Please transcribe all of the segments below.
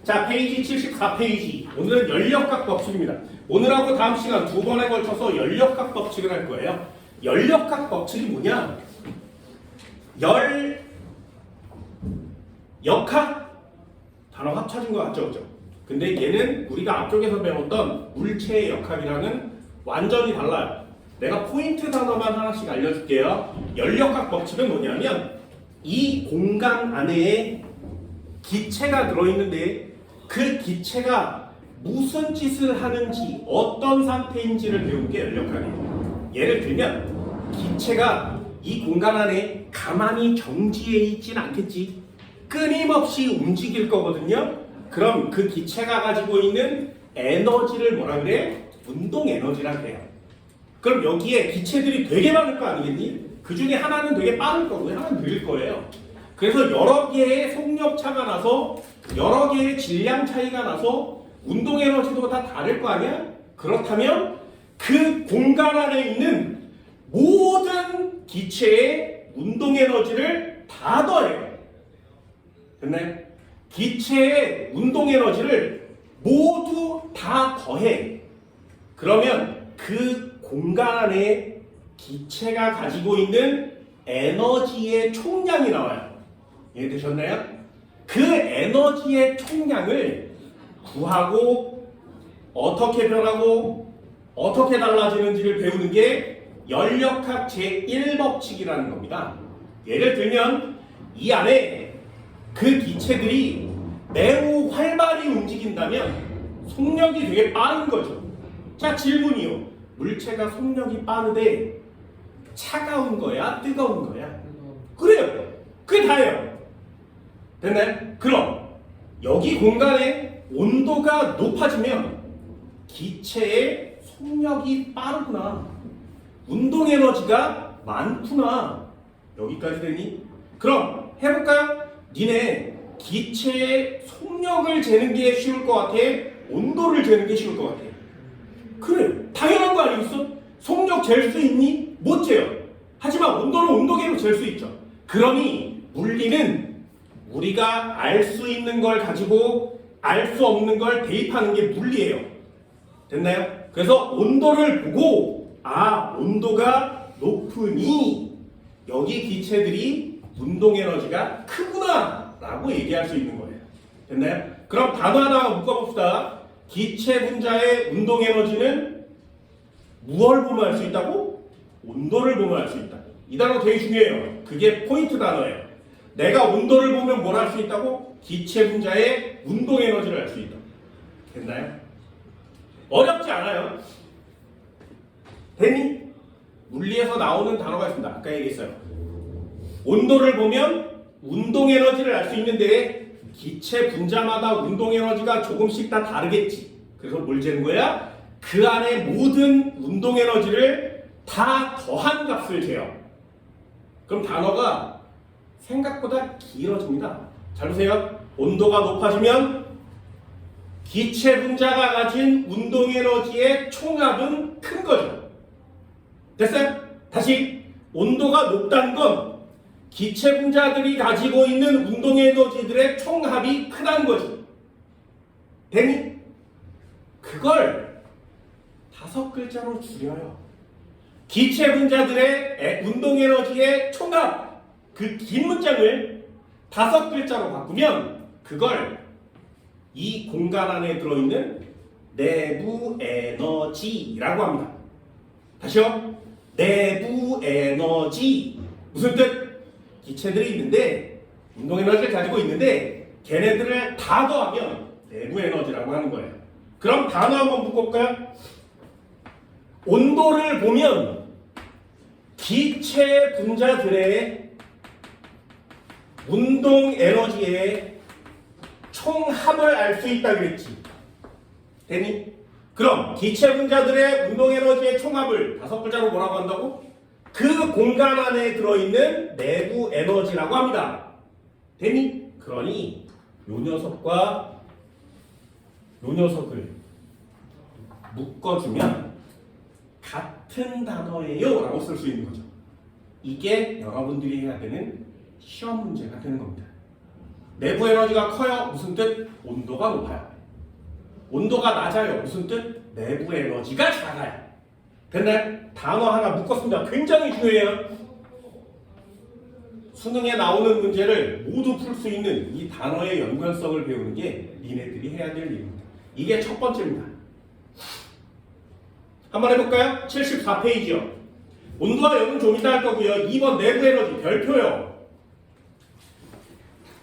자, 페이지 74페이지. 오늘은 연력학 법칙입니다. 오늘하고 다음 시간 두 번에 걸쳐서 연력학 법칙을 할 거예요. 연력학 법칙이 뭐냐? 역학? 단어 합쳐진 것 같죠? 그죠? 근데 얘는 우리가 앞쪽에서 배웠던 물체의 역학이랑은 완전히 달라요. 내가 포인트 단어만 하나씩 알려줄게요. 연력학 법칙은 뭐냐면 이 공간 안에 기체가 들어있는데 그 기체가 무슨 짓을 하는지 어떤 상태인지를 배우는 게 연력학이에요. 예를 들면 기체가 이 공간 안에 가만히 정지해 있진 않겠지. 끊임없이 움직일 거거든요. 그럼 그 기체가 가지고 있는 에너지를 뭐라 그래? 운동 에너지라 그래요. 그럼 여기에 기체들이 되게 많을 거 아니겠니? 그 중에 하나는 되게 빠를 거고 하나는 느릴 거예요. 그래서 여러 개의 속력차가 나서 여러 개의 질량 차이가 나서 운동 에너지도 다 다를 거 아니야? 그렇다면 그 공간 안에 있는 모든 기체의 운동 에너지를 다 더해요. 됐나요? 기체의 운동 에너지를 모두 다 더해. 그러면 그 공간 안에 기체가 가지고 있는 에너지의 총량이 나와요. 이해되셨나요? 그 에너지의 총량을 구하고 어떻게 변하고 어떻게 달라지는지를 배우는 게 연력학 제1법칙이라는 겁니다. 예를 들면 이 안에 그 기체들이 매우 활발히 움직인다면 속력이 되게 빠른 거죠. 자, 질문이요. 물체가 속력이 빠르되 차가운 거야? 뜨거운 거야? 그래요. 그게 다예요. 됐나요? 그럼 여기 공간에 온도가 높아지면 기체의 속력이 빠르구나. 운동 에너지가 많구나. 여기까지 되니? 그럼 해볼까요? 니네 기체의 속력을 재는 게 쉬울 것 같아? 온도를 재는 게 쉬울 것 같아? 그래, 당연한 거 아니겠어? 속력 잴 수 있니? 못 재요. 하지만 온도는 온도계로 잴 수 있죠. 그러니 물리는 우리가 알 수 있는 걸 가지고 알 수 없는 걸 대입하는 게 물리예요. 됐나요? 그래서 온도를 보고 온도가 높으니 여기 기체들이 운동 에너지가 크구나 라고 얘기할 수 있는 거예요. 됐나요? 그럼 단어 하나 묶어봅시다. 기체 분자의 운동 에너지는 무엇을 보면 알 수 있다고? 온도를 보면 알 수 있다. 이 단어 되게 중요해요. 그게 포인트 단어예요. 내가 온도를 보면 뭘 알 수 있다고? 기체 분자의 운동 에너지를 알 수 있다. 됐나요? 어렵지 않아요. 됐니? 물리에서 나오는 단어가 있습니다. 아까 얘기했어요. 온도를 보면 운동 에너지를 알 수 있는데 기체 분자마다 운동 에너지가 조금씩 다 다르겠지. 그래서 뭘 재는 거야? 그 안에 모든 운동 에너지를 다 더한 값을 재요. 그럼 단어가 생각보다 길어집니다. 잘 보세요. 온도가 높아지면 기체 분자가 가진 운동 에너지의 총합은 큰 거죠. 됐어요? 다시 온도가 높다는 건 기체 분자들이 가지고 있는 운동 에너지들의 총합이 크다는 거지. 되니? 그걸 5글자로 줄여요. 기체 분자들의 운동 에너지의 총합, 그 긴 문장을 5글자로 바꾸면 그걸 이 공간 안에 들어있는 내부 에너지라고 합니다. 다시요. 내부 에너지. 무슨 뜻? 기체들이 있는데 운동 에너지를 가지고 있는데 걔네들을 다 더하면 내부 에너지라고 하는 거예요. 그럼 단어 한번 묶어볼까요? 온도를 보면 기체 분자들의 운동 에너지의 총합을 알 수 있다 그랬지. 되니? 그럼 기체 분자들의 운동 에너지의 총합을 5글자로 뭐라고 한다고? 그 공간 안에 들어있는 내부 에너지라고 합니다. 되니? 그러니 요 녀석과 요 녀석을 묶어주면 같은 단어예요 라고 쓸 수 있는 거죠. 이게 여러분들이 해야 되는 시험 문제가 되는 겁니다. 내부 에너지가 커요. 무슨 뜻? 온도가 높아요. 온도가 낮아요. 무슨 뜻? 내부 에너지가 작아요. 됐나요? 단어 하나 묶었습니다. 굉장히 중요해요. 수능에 나오는 문제를 모두 풀 수 있는 이 단어의 연관성을 배우는 게 니네들이 해야 될 일입니다. 이게 첫 번째입니다. 한번 해볼까요? 74페이지요. 온도와 열은 좀 이따 할 거고요. 2번 내부 에너지 별표요.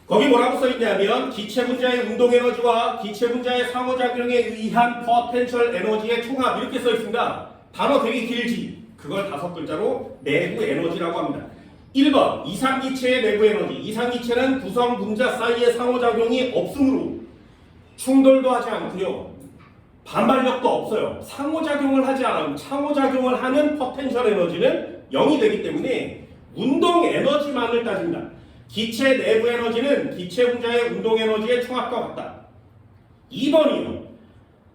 거기 뭐라고 써있냐면 기체 분자의 운동 에너지와 기체 분자의 상호작용에 의한 포텐셜 에너지의 총합 이렇게 써있습니다. 단어 되게 길지? 그걸 5글자로 내부 에너지라고 합니다. 1번 이상기체의 내부 에너지. 이상기체는 구성 분자 사이의 상호작용이 없으므로 충돌도 하지 않고요. 반발력도 없어요. 상호작용을 하지 않으면 상호작용을 하는 포텐셜 에너지는 0이 되기 때문에 운동 에너지만을 따집니다. 기체 내부 에너지는 기체 분자의 운동 에너지의 총합과 같다. 2번이요.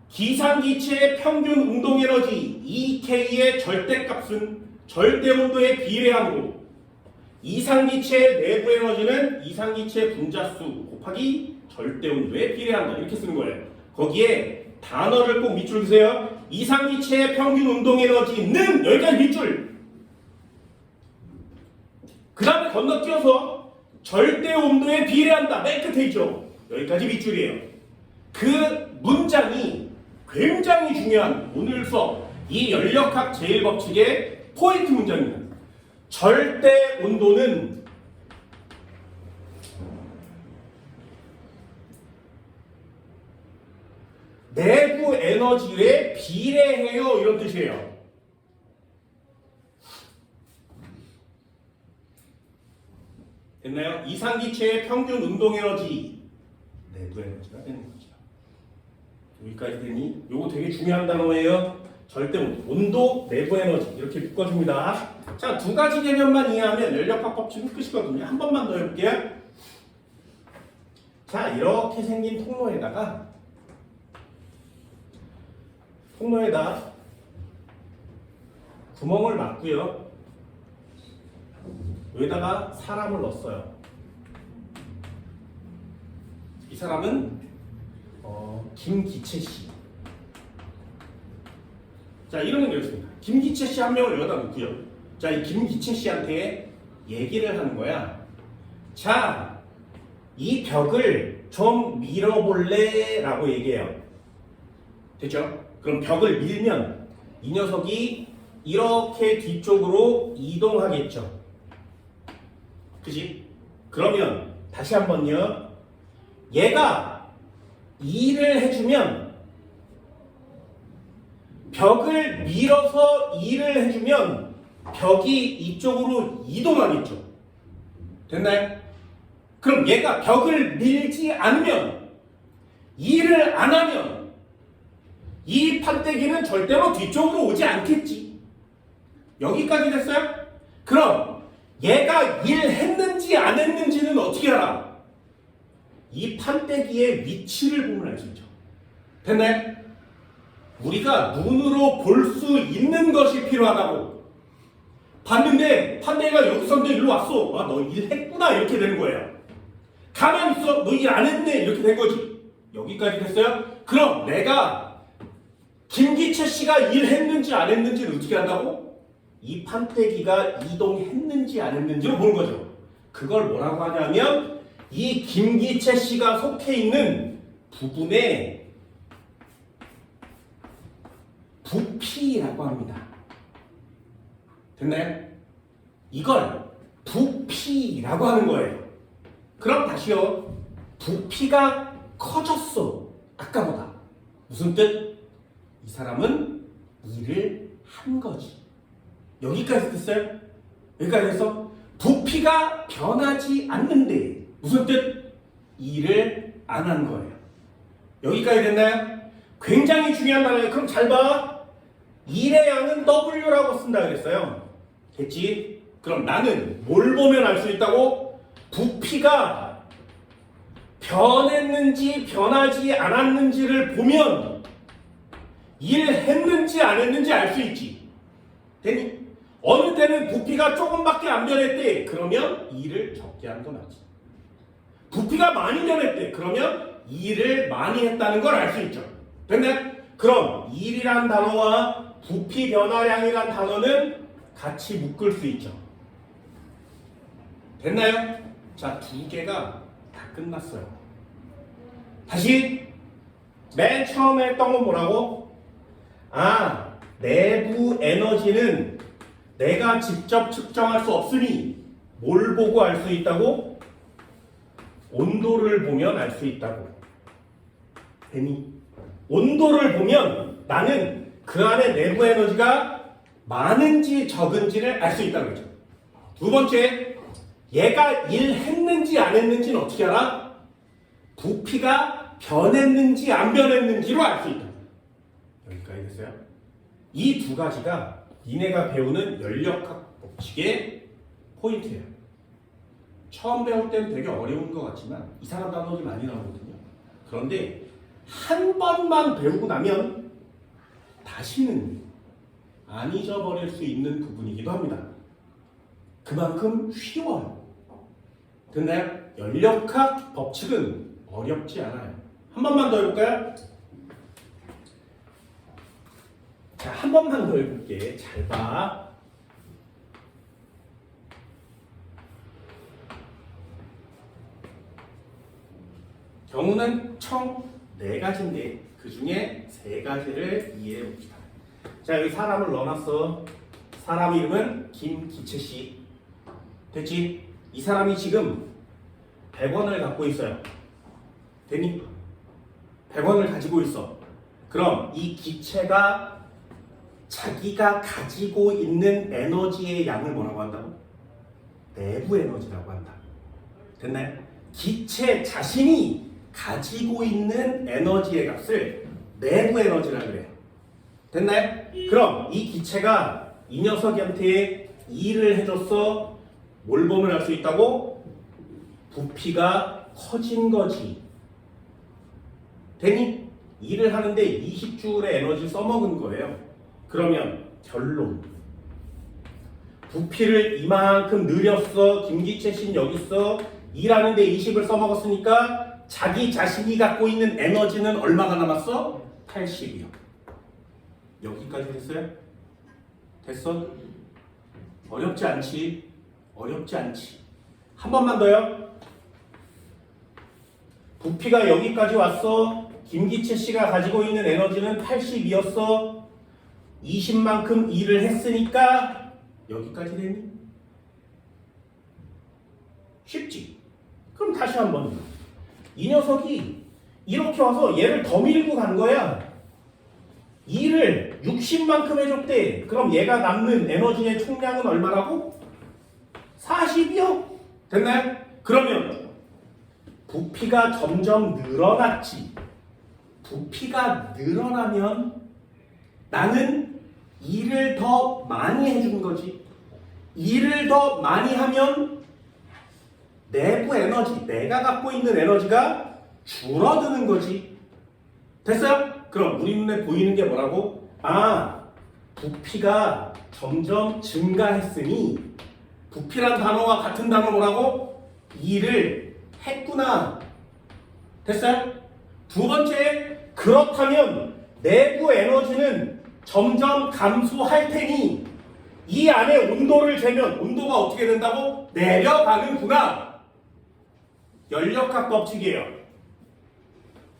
기상기체의 평균 운동 에너지 EK의 절대값은 절대 온도에 비례하므로 이상기체의 내부 에너지는 이상기체 분자수 곱하기 절대 온도에 비례한다. 이렇게 쓰는 거예요. 거기에 단어를 꼭 밑줄 그세요. 이상기체의 평균 운동 에너지는 여기까지 밑줄. 그 다음에 건너뛰어서 절대 온도에 비례한다. 맨 끝에 있죠. 여기까지 밑줄이에요. 그 문장이 굉장히 중요한 오늘 수업 이 연력학 제1법칙의 포인트 문장입니다. 절대 온도는 내부 에너지에 비례해요. 이런 뜻이에요. 됐나요? 이상기체의 평균 운동 에너지 내부 에너지가 되는 거죠. 여기까지 되니 요거 되게 중요한 단어예요. 절대 온도, 내부 에너지 이렇게 묶어줍니다. 자, 2가지 개념만 이해하면 연력학 법칙은 끝이거든요. 한 번만 더 해볼게요. 자, 이렇게 생긴 통로에다 구멍을 막고요. 여기다가 사람을 넣었어요. 이 사람은 김기채 씨. 자, 이러면 되겠습니다. 김기채 씨 한 명을 여기다 놓고요. 자, 이 김기채 씨한테 얘기를 하는 거야. 자, 이 벽을 좀 밀어볼래? 라고 얘기해요. 됐죠? 그럼 벽을 밀면 이 녀석이 이렇게 뒤쪽으로 이동하겠죠. 그치? 그러면 다시 한번요. 얘가 일을 해주면 벽을 밀어서 일을 해주면 벽이 이쪽으로 이동하겠죠. 됐나요? 그럼 얘가 벽을 밀지 않으면 일을 안 하면 이 판때기는 절대로 뒤쪽으로 오지 않겠지. 여기까지 됐어요? 그럼 얘가 일했는지 안 했는지는 어떻게 알아? 이 판때기의 위치를 보면 알 수 있죠. 됐나요? 우리가 눈으로 볼 수 있는 것이 필요하다고. 봤는데 판때기가 여기서인데 일로 왔어. 아, 너 일했구나. 이렇게 되는 거예요. 가만히 있어. 너 일 안 했네. 이렇게 된 거지. 여기까지 됐어요? 그럼 내가 김기채 씨가 일했는지 안 했는지를 어떻게 한다고? 이 판때기가 이동했는지 안 했는지를 보는 거죠. 그걸 뭐라고 하냐면 이 김기채 씨가 속해 있는 부분에 부피라고 합니다. 됐나요? 이걸 부피라고 하는 거예요. 그럼 다시요. 부피가 커졌어. 아까보다. 무슨 뜻? 이 사람은 일을 한 거지. 여기까지 됐어요? 여기까지 해서 부피가 변하지 않는데 무슨 뜻? 일을 안 한 거예요. 여기까지 됐나요? 굉장히 중요한 단어예요. 그럼 잘 봐. 일의 양은 W라고 쓴다 그랬어요. 됐지? 그럼 나는 뭘 보면 알 수 있다고? 부피가 변했는지 변하지 않았는지를 보면 일했는지 안 했는지 알 수 있지. 되니? 어느 때는 부피가 조금밖에 안 변했대. 그러면 일을 적게 한 거 맞지. 부피가 많이 변했대. 그러면 일을 많이 했다는 걸 알 수 있죠. 됐나요? 그럼 일이란 단어와 부피 변화량이란 단어는 같이 묶을 수 있죠. 됐나요? 자, 두 개가 다 끝났어요. 다시 맨 처음에 했던 건 뭐라고? 내부 에너지는 내가 직접 측정할 수 없으니 뭘 보고 알 수 있다고? 온도를 보면 알 수 있다고. 되니? 온도를 보면 나는 그 안에 내부 에너지가 많은지 적은지를 알 수 있다는 거죠. 두 번째, 얘가 일했는지 안 했는지는 어떻게 알아? 부피가 변했는지 안 변했는지로 알 수 있다. 여기까지 됐어요? 이 두 가지가 니네가 배우는 연력학 법칙의 포인트예요. 처음 배울 때는 되게 어려운 것 같지만 이 사람 단어들이 많이 나오거든요. 그런데 한 번만 배우고 나면 다시는 안 잊어버릴 수 있는 부분이기도 합니다. 그만큼 쉬워요. 됐나요? 연력학 법칙은 어렵지 않아요. 한 번만 더 해볼까요? 자, 한 번만 더 해볼게. 잘 봐. 경우는 총 4가지인데 그 중에 3가지를 이해해 봅시다. 자, 여기 사람을 넣어놨어. 사람 이름은 김기채씨. 됐지? 이 사람이 지금 100원을 갖고 있어요. 됐니? 100원을 가지고 있어. 그럼 이 기체가 자기가 가지고 있는 에너지의 양을 뭐라고 한다고? 내부 에너지라고 한다. 됐나요? 기체 자신이 가지고 있는 에너지의 값을 내부 에너지라고 그래요. 됐나요? 그럼 이 기체가 이 녀석한테 일을 해줬어. 뭘 보면 알 수 있다고? 부피가 커진 거지. 되니? 일을 하는데 20줄의 에너지 써먹은 거예요. 그러면 결론. 부피를 이만큼 늘렸어. 김기채 씨는 여기 있어. 일하는데 20을 써먹었으니까 자기 자신이 갖고 있는 에너지는 얼마가 남았어? 80이요. 여기까지 됐어요? 됐어? 어렵지 않지? 어렵지 않지? 한 번만 더요. 부피가 여기까지 왔어. 김기채 씨가 가지고 있는 에너지는 80이었어. 20만큼 일을 했으니까 여기까지 되니? 쉽지? 그럼 다시 한번. 이 녀석이 이렇게 와서 얘를 더 밀고 간 거야. 일을 60만큼 해줬대. 그럼 얘가 남는 에너지의 총량은 얼마라고? 40이요. 됐나요? 그러면 부피가 점점 늘어났지. 부피가 늘어나면 나는 일을 더 많이 해준 거지. 일을 더 많이 하면 내부 에너지, 내가 갖고 있는 에너지가 줄어드는 거지. 됐어요? 그럼 우리 눈에 보이는 게 뭐라고? 부피가 점점 증가했으니 부피란 단어와 같은 단어 뭐라고? 일을 했구나. 됐어요? 두 번째, 그렇다면 내부 에너지는 점점 감소할 테니 이 안에 온도를 재면 온도가 어떻게 된다고? 내려가는구나. 연력학 법칙이에요.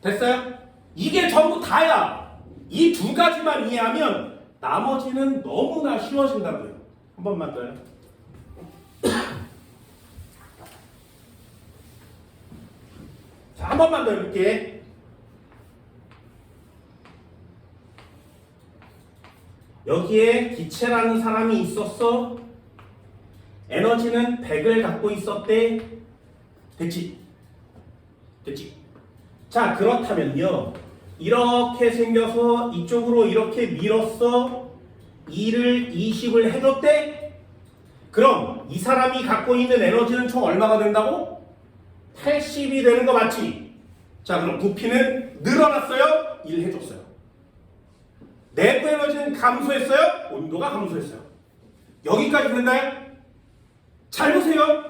됐어요? 이게 전부 다야. 이 두 가지만 이해하면 나머지는 너무나 쉬워진다고요. 한 번만 더요. 자, 한 번만 더 해볼게. 여기에 기체라는 사람이 있었어. 에너지는 100을 갖고 있었대. 됐지? 됐지? 자, 그렇다면요. 이렇게 생겨서 이쪽으로 이렇게 밀었어. 2를 20을 해줬대. 그럼 이 사람이 갖고 있는 에너지는 총 얼마가 된다고? 80이 되는 거 맞지? 자, 그럼 부피는 늘어났어요? 1 해줬어요. 내부 에너지는 감소했어요? 온도가 감소했어요. 여기까지 됐나요? 잘 보세요.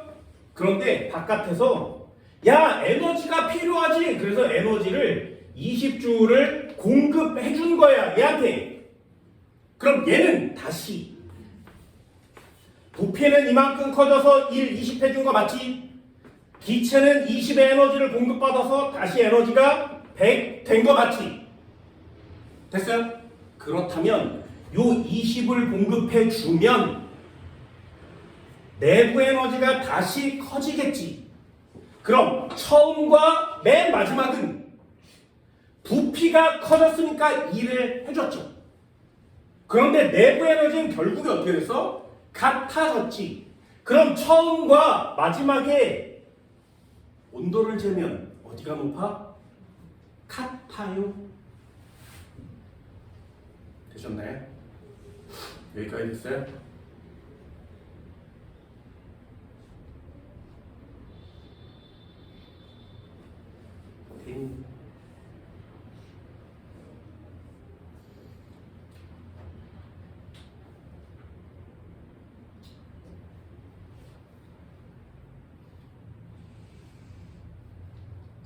그런데 바깥에서 야, 에너지가 필요하지. 그래서 에너지를 20주를 공급해 준 거야, 얘한테. 그럼 얘는 다시 부피는 이만큼 커져서 20 해준 거 맞지? 기체는 20의 에너지를 공급받아서 다시 에너지가 100 된 거 맞지? 됐어요? 그렇다면 요 20을 공급해 주면 내부 에너지가 다시 커지겠지. 그럼 처음과 맨 마지막은 부피가 커졌으니까 일을 해줬죠. 그런데 내부 에너지는 결국에 어떻게 됐어? 같아졌지. 그럼 처음과 마지막에 온도를 재면 어디가 높아? 같아요. 되셨나요? 여기까지 됐어요?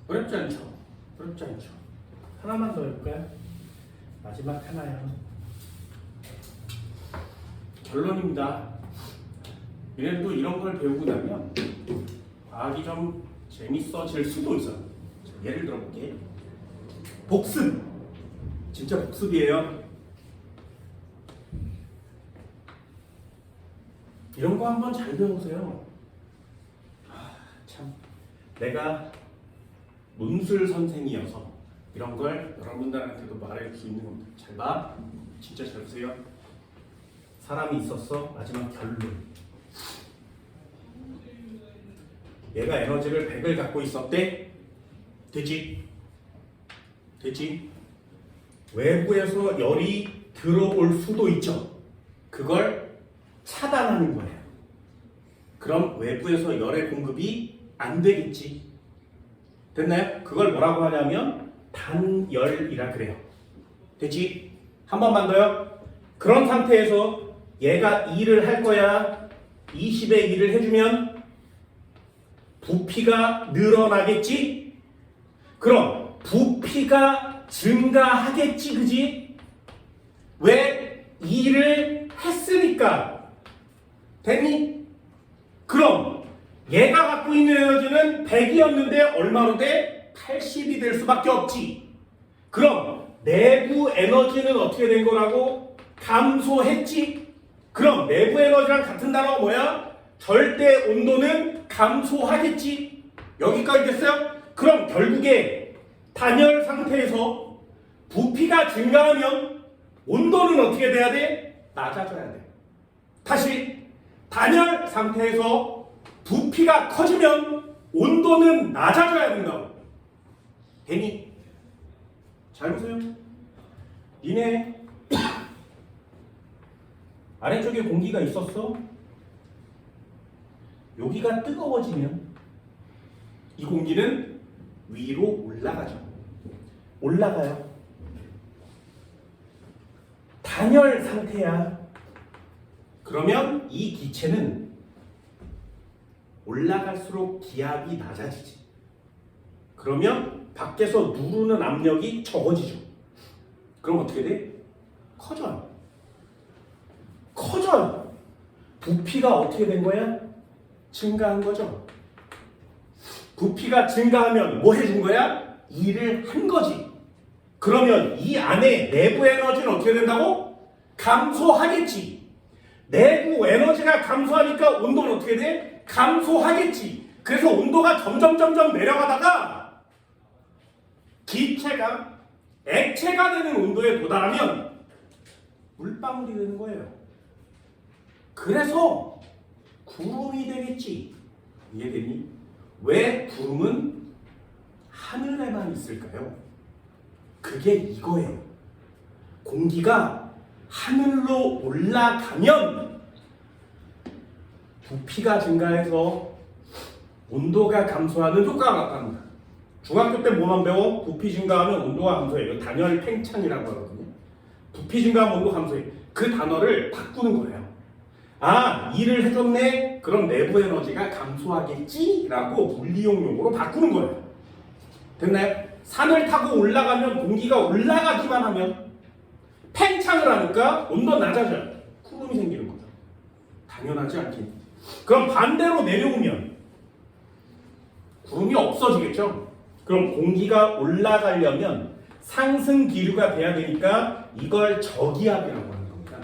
어렵지 않죠? 어렵지 않죠? 하나만 더 해볼까요? 마지막 하나요. 결론입니다. 얘네도 이런 걸 배우고 나면 과학이 좀 재밌어질 수도 있어요. 예를 들어볼게. 복습. 진짜 복습이에요. 이런 거 한번 잘 배우세요. 참 내가 문술 선생이어서 이런 걸 여러분들한테도 말해줄 수 있는 겁니다. 잘 봐. 진짜 잘 보세요. 사람이 있었어. 마지막 결론. 얘가 에너지를 100을 갖고 있었대. 되지? 되지? 외부에서 열이 들어올 수도 있죠. 그걸 차단하는 거예요. 그럼 외부에서 열의 공급이 안 되겠지. 됐나요? 그걸 뭐라고 하냐면 단열이라 그래요. 됐지? 한 번만 더요. 그런 상태에서 얘가 일을 할 거야. 20의 일을 해주면 부피가 늘어나겠지? 그럼 부피가 증가하겠지, 그지? 왜? 일을 했으니까. 됐니? 그럼 얘가 갖고 있는 에너지는 100이었는데 얼마로 돼? 80이 될 수밖에 없지. 그럼 내부 에너지는 어떻게 된 거라고? 감소했지. 그럼 내부 에너지랑 같은 단어가 뭐야? 절대 온도는 감소하겠지. 여기까지 됐어요? 그럼 결국에 단열 상태에서 부피가 증가하면 온도는 어떻게 돼야 돼? 낮아져야 돼. 다시 단열 상태에서 부피가 커지면 온도는 낮아져야 된다고. 되니? 잘 보세요. 니네 아래쪽에 공기가 있었어? 여기가 뜨거워지면 이 공기는 위로 올라가죠. 올라가요. 단열 상태야. 그러면 이 기체는 올라갈수록 기압이 낮아지지. 그러면 밖에서 누르는 압력이 적어지죠. 그럼 어떻게 돼? 커져요. 커져요. 부피가 어떻게 된 거야? 증가한 거죠. 부피가 증가하면 뭐 해준 거야? 일을 한 거지. 그러면 이 안에 내부 에너지는 어떻게 된다고? 감소하겠지. 내부 에너지가 감소하니까 온도는 어떻게 돼? 감소하겠지. 그래서 온도가 점점 내려가다가 기체가 액체가 되는 온도에 도달하면 물방울이 되는 거예요. 그래서 구름이 되겠지. 이해되니? 왜 구름은 하늘에만 있을까요? 그게 이거예요. 공기가 하늘로 올라가면 부피가 증가해서 온도가 감소하는 효과가 나타납니다. 중학교 때 뭐만 배워? 부피 증가하면 온도가 감소해요. 단열 팽창이라고 하거든요. 부피 증가하면 온도 감소해. 그 단어를 바꾸는 거예요. 아, 일을 해줬네? 그럼 내부 에너지가 감소하겠지? 라고 물리용 용어로 바꾸는 거예요. 됐나요? 산을 타고 올라가면 공기가 올라가기만 하면 팽창을 하니까 온도 낮아져요. 구름이 생기는 거죠. 당연하지 않겠니? 그럼 반대로 내려오면 구름이 없어지겠죠? 그럼 공기가 올라가려면 상승 기류가 돼야 되니까 이걸 저기압이라고 하는 겁니다.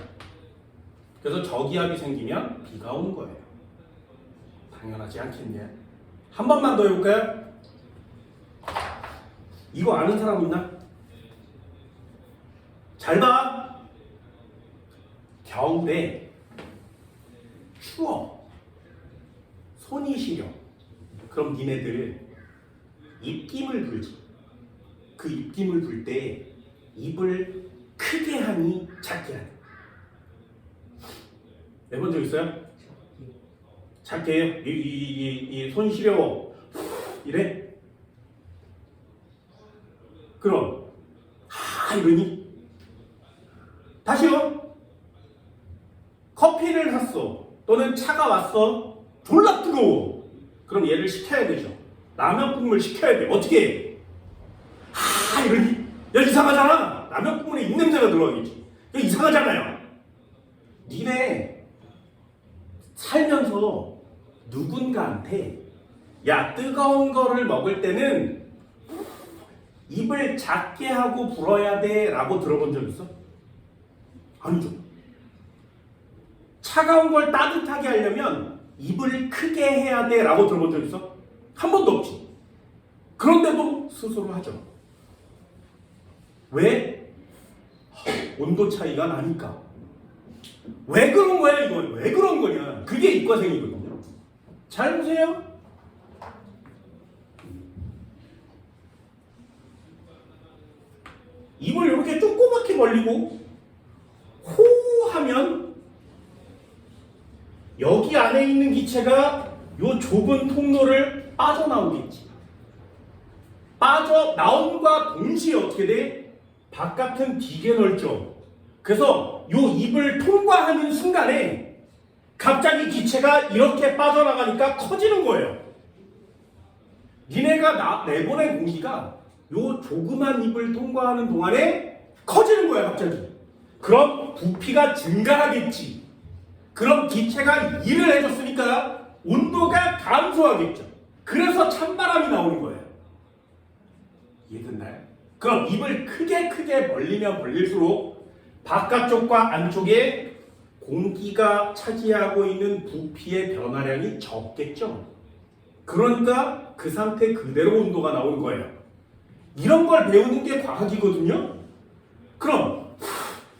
그래서 저기압이 생기면 비가 오는 거예요. 당연하지 않겠냐? 한 번만 더 해볼까요? 이거 아는 사람 있나? 잘 봐. 겨울에 추워. 손이 시려. 그럼 니네들 입김을 불지. 그 입김을 불 때 입을 크게 하니 작게 하니? 내본 적 있어요? 작게 해요? 손 시려워. 이래? 그럼 이러니? 다시요. 커피를 샀어. 또는 차가 왔어. 졸라 뜨거워. 그럼 얘를 식혀야 되죠. 라면 국물 식혀야 돼. 어떻게 해? 이러니? 야, 이상하잖아. 라면 국물에 입냄새가 들어가겠지. 야, 이상하잖아요. 니네 살면서 누군가한테 야, 뜨거운 거를 먹을 때는 입을 작게 하고 불어야 돼 라고 들어본 적 있어? 아니죠. 차가운 걸 따뜻하게 하려면 입을 크게 해야 돼 라고 들어본 적 있어? 한 번도 없지. 그런데도 스스로 하죠. 왜? 온도 차이가 나니까. 왜 그런 거야 이건? 왜 그런 거냐? 그게 이과생이거든요. 잘 보세요. 입을 이렇게 조그맣게 벌리고 호 하면 여기 안에 있는 기체가 이 좁은 통로를 빠져나오겠지. 빠져나옴과 동시에 어떻게 돼? 바깥은 되게 넓죠. 그래서 이 입을 통과하는 순간에 갑자기 기체가 이렇게 빠져나가니까 커지는 거예요. 니네가 내보낸 공기가 요 조그만 입을 통과하는 동안에 커지는 거야 갑자기. 그럼 부피가 증가하겠지. 그럼 기체가 일을 해줬으니까 온도가 감소하겠죠. 그래서 찬바람이 나오는 거예요. 이해됐나요? 그럼 입을 크게 벌리면 벌릴수록 바깥쪽과 안쪽에 공기가 차지하고 있는 부피의 변화량이 적겠죠. 그러니까 그 상태 그대로 온도가 나오는 거예요. 이런 걸 배우는 게 과학이거든요. 그럼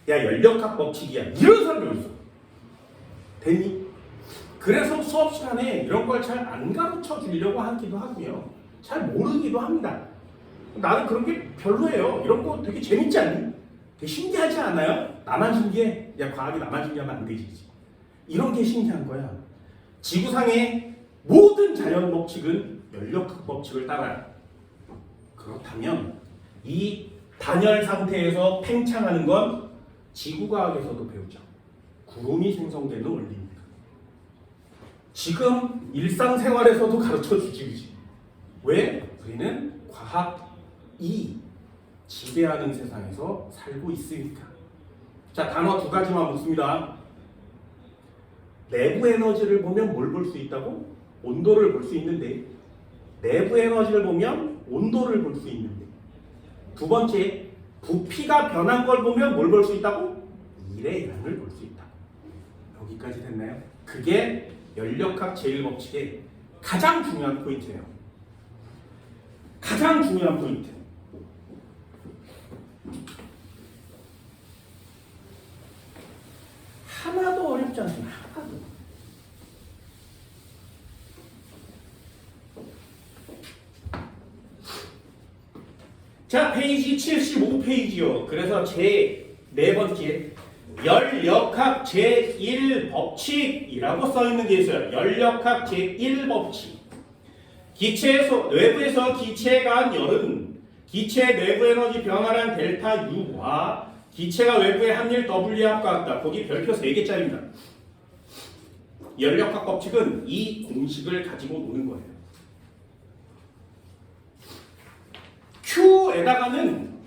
야, 연력학 법칙이야 이런 사람이 있어. 됐니? 그래서 수업 시간에 이런 걸 잘 안 가르쳐 주려고 하기도 하고요. 잘 모르기도 합니다. 나는 그런 게 별로예요. 이런 거 되게 재밌지 않니? 되게 신기하지 않아요? 나만 신기해? 야, 과학이 나만 신기하면 안 되지. 이런 게 신기한 거야. 지구상의 모든 자연 법칙은 연력학 법칙을 따라요. 그렇다면 이 단열 상태에서 팽창하는 건 지구과학에서도 배우죠. 구름이 생성되는 원리입니다. 지금 일상생활에서도 가르쳐주지. 왜? 우리는 과학이 지배하는 세상에서 살고 있으니까. 자, 단어 두 가지만 묻습니다. 내부 에너지를 보면 뭘 볼 수 있다고? 온도를 볼 수 있는데, 내부 에너지를 보면 온도를 볼 수 있는데, 두 번째, 부피가 변한 걸 보면 뭘 볼 수 있다고? 일의 양을 볼 수 있다고. 여기까지 됐나요? 그게 연력학 제1법칙의 가장 중요한 포인트예요. 가장 중요한 포인트. 하나도 어렵지 않습니다. 하나도. 자, 페이지 75페이지요. 그래서 제 네 번째 연력학 제1법칙이라고 써있는 게 있어요. 연력학 제1법칙. 기체에서 외부에서 기체에 가한 열은 기체 내부 에너지 변화량 델타 U와 기체가 외부에 한 일 W압과 같다. 거기 별표 3개짜리입니다. 열역학 법칙은 이 공식을 가지고 노는 거예요. Q에다가는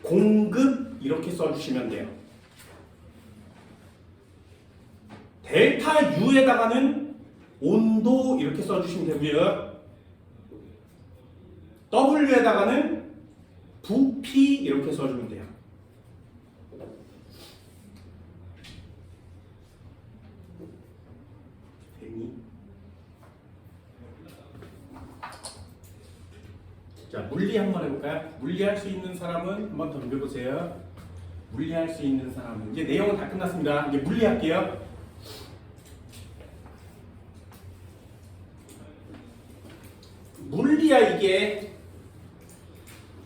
공급 이렇게 써주시면 돼요. 델타 U에다가는 온도 이렇게 써주시면 되고요. W에다가는 부피 이렇게 써주면 돼요. 자, 물리 한번 해볼까요? 물리할 수 있는 사람은 한번 덤벼보세요. 물리할 수 있는 사람은 이제 내용은 다 끝났습니다. 이제 물리할게요. 물리야 이게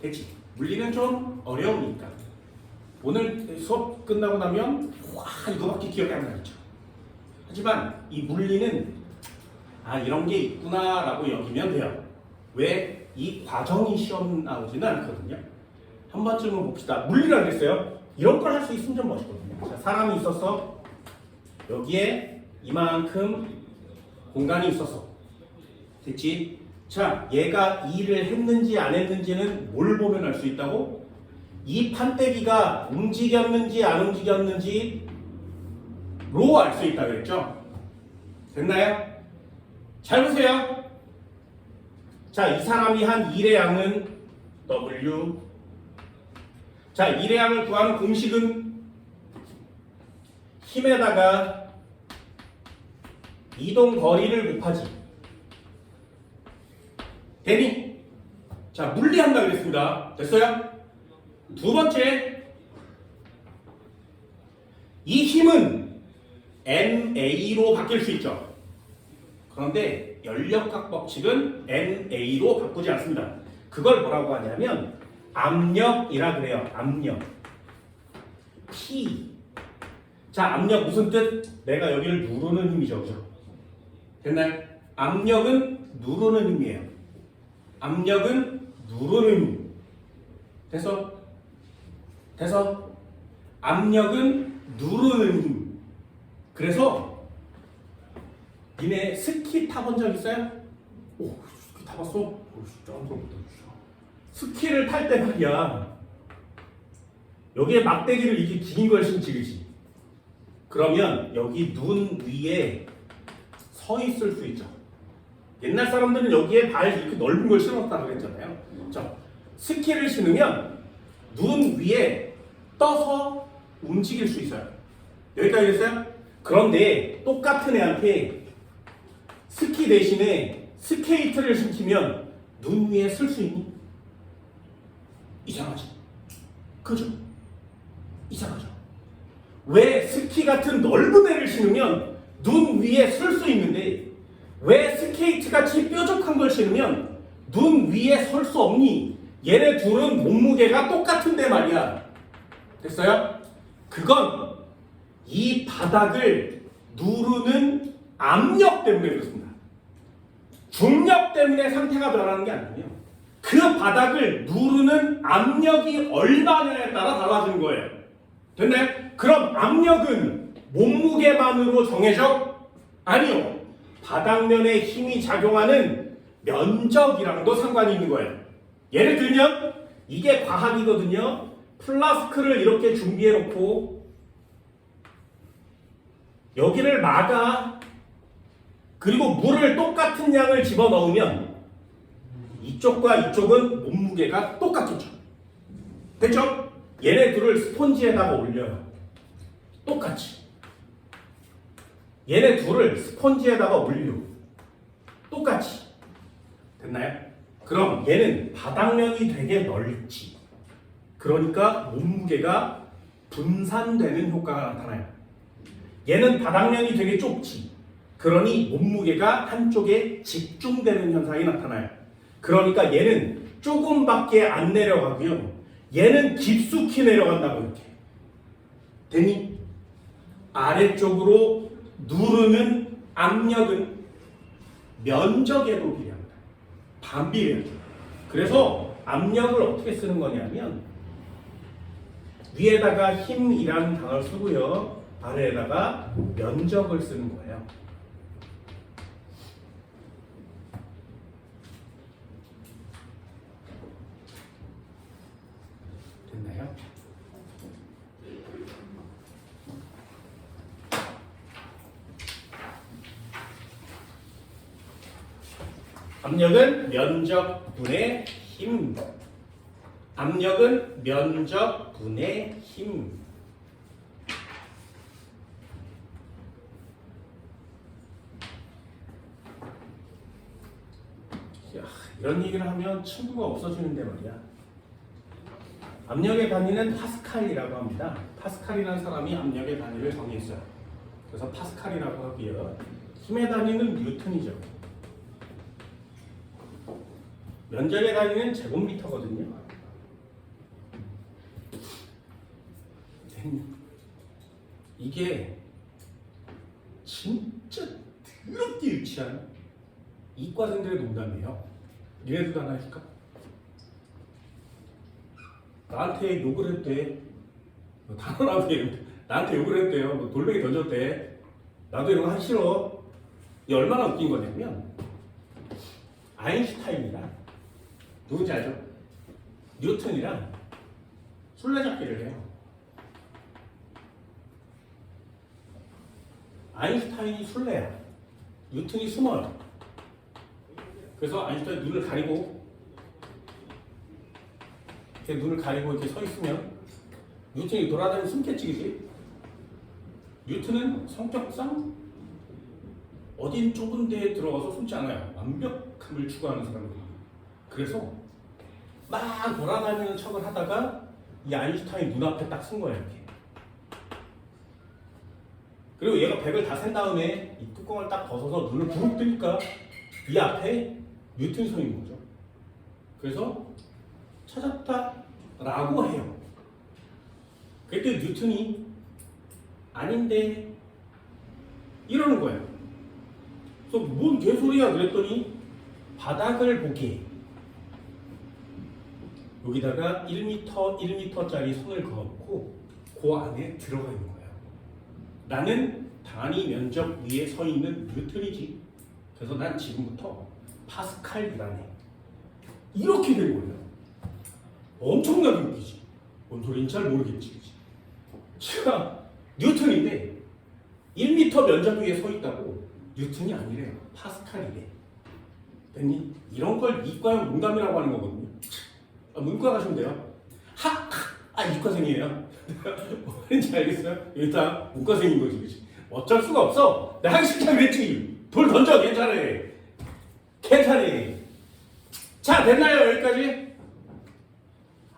됐지? 물리는 좀 어려우니까 오늘 수업 끝나고 나면 와 이거밖에 기억이 안 나겠죠. 하지만 이 물리는 아 이런 게 있구나 라고 여기면 돼요. 왜? 이 과정이 시험 나오지는 않거든요. 한 번쯤은 봅시다. 물리라 그랬어요. 이런 걸 할 수 있으면 좀 멋있거든요. 자, 사람이 있어서 여기에 이만큼 공간이 있어서 됐지? 자, 얘가 일을 했는지 안 했는지는 뭘 보면 알 수 있다고? 이 판때기가 움직였는지 안 움직였는지로 알 수 있다 그랬죠? 됐나요? 잘 보세요. 자, 이 사람이 한 일의 양은 W. 자, 일의 양을 구하는 공식은 힘에다가 이동 거리를 곱하지. 되니? 자, 물리한다 그랬습니다. 됐어요? 두 번째, 이 힘은 NA로 바뀔 수 있죠. 그런데 열역학 법칙은 NA로 바꾸지 않습니다. 그걸 뭐라고 하냐면 압력이라 그래요. 압력. P. 자, 압력 무슨 뜻? 내가 여기를 누르는 힘이죠. 그죠? 됐나요? 압력은 누르는 힘이에요. 압력은 누르는 힘. 돼서 압력은 누르는 힘. 그래서 니네 스키 타본 적 있어요? 오, 스키 타봤어? 오, 진짜 한 번도 진짜. 스키를 탈 때 말이야. 여기에 막대기를 이렇게 긴 걸 신지, 그지? 그러면 여기 눈 위에 서 있을 수 있죠. 옛날 사람들은 여기에 발 이렇게 넓은 걸 신었다고 그랬잖아요. 자, 스키를 신으면 눈 위에 떠서 움직일 수 있어요. 여기까지 됐어요? 그런데 똑같은 애한테 스키 대신에 스케이트를 신기면 눈 위에 쓸 수 있니? 이상하지? 그죠? 이상하죠? 왜 스키 같은 넓은 애를 신으면 눈 위에 쓸 수 있는데 왜 스케이트 같이 뾰족한 걸 신으면 눈 위에 설 수 없니? 얘네 둘은 몸무게가 똑같은데 말이야. 됐어요? 그건 이 바닥을 누르는 압력 때문에 그렇습니다. 중력 때문에 상태가 변하는 게 아니에요. 그 바닥을 누르는 압력이 얼마냐에 따라 달라지는 거예요. 됐나요? 그럼 압력은 몸무게만으로 정해져? 아니요. 바닥면에 힘이 작용하는 면적이랑도 상관이 있는 거예요. 예를 들면 이게 과학이거든요. 플라스크를 이렇게 준비해 놓고 여기를 막아 그리고 물을 똑같은 양을 집어넣으면 이쪽과 이쪽은 몸무게가 똑같겠죠. 됐죠? 얘네 둘을 스폰지에다가 올려요. 똑같이. 얘네 둘을 스폰지에다가 올려. 똑같이. 됐나요? 그럼 얘는 바닥면이 되게 넓지. 그러니까 몸무게가 분산되는 효과가 나타나요. 얘는 바닥면이 되게 좁지. 그러니 몸무게가 한쪽에 집중되는 현상이 나타나요. 그러니까 얘는 조금밖에 안 내려가고요. 얘는 깊숙이 내려간다고 이렇게. 되니? 아래쪽으로 누르는 압력은 면적에도 비례합니다. 반비례하죠. 그래서 압력을 어떻게 쓰는 거냐면 위에다가 힘이라는 단어를 쓰고요. 아래에다가 면적을 쓰는 거예요. 압력은 면적분의 힘. 압력은 면적분의 힘. 야, 이런 얘기를 하면 친구가 없어지는데 말이야. 압력의 단위는 파스칼이라고 합니다. 파스칼이라는 사람이 압력의 단위를 정의했어요. 그래서 파스칼이라고 하고요. 힘의 단위는 뉴턴이죠. 면적의 단위는 제곱미터거든요. 이게 진짜 더럽게 유치한 이과생들의 농담이에요. 니네들도 하나 해줄까? 나한테 욕을 했대. 단언하게 나한테 욕을 했대요. 뭐 돌멩이 던졌대. 나도 이런 거 하기 싫어. 이게 얼마나 웃긴 거냐면 아인슈타인이랑 누군지 알죠? 뉴턴이랑 술래잡기를 해요. 아인슈타인이 술래야. 뉴턴이 숨어요. 그래서 아인슈타인이 눈을 가리고 이렇게 눈을 가리고 이렇게 서 있으면 뉴턴이 돌아다니면 숨겠지, 그지? 뉴턴은 성격상 어딘 좁은 데에 들어가서 숨지 않아요. 완벽함을 추구하는 사람들이에요. 그래서 막 돌아다니는 척을 하다가 이 아인슈타인 눈앞에 딱 쓴 거예요, 이렇게. 그리고 얘가 백을 다 센 다음에 이 뚜껑을 딱 벗어서 눈을 부릅 뜨니까 이 앞에 뉴턴이 서 있는 거죠. 그래서 찾았다라고 해요. 그때 뉴턴이 아닌데 이러는 거예요. 그래서 뭔 개소리야 그랬더니 바닥을 보게 여기다가 1m, 1m짜리 손을 그어놓고 그 안에 들어가 있는 거예요. 나는 단위 면적 위에 서 있는 뉴턴이지. 그래서 난 지금부터 파스칼이라네. 이렇게 된 거예요. 엄청나게 웃기지. 뭔 소리인지 잘 모르겠지. 그치? 제가 뉴턴인데 1m 면적 위에 서 있다고 뉴턴이 아니래요. 파스칼이래. 됐니? 이런 걸 이과형 농담이라고 하는 거거든요. 문과 가시면 돼요. 이과생이에요. 뭐 하는지 알겠어요? 일단 문과생인 거지, 그치? 어쩔 수가 없어. 내가 하기 싫다 그랬지. 돌 던져, 괜찮아. 괜찮아. 자, 됐나요? 여기까지?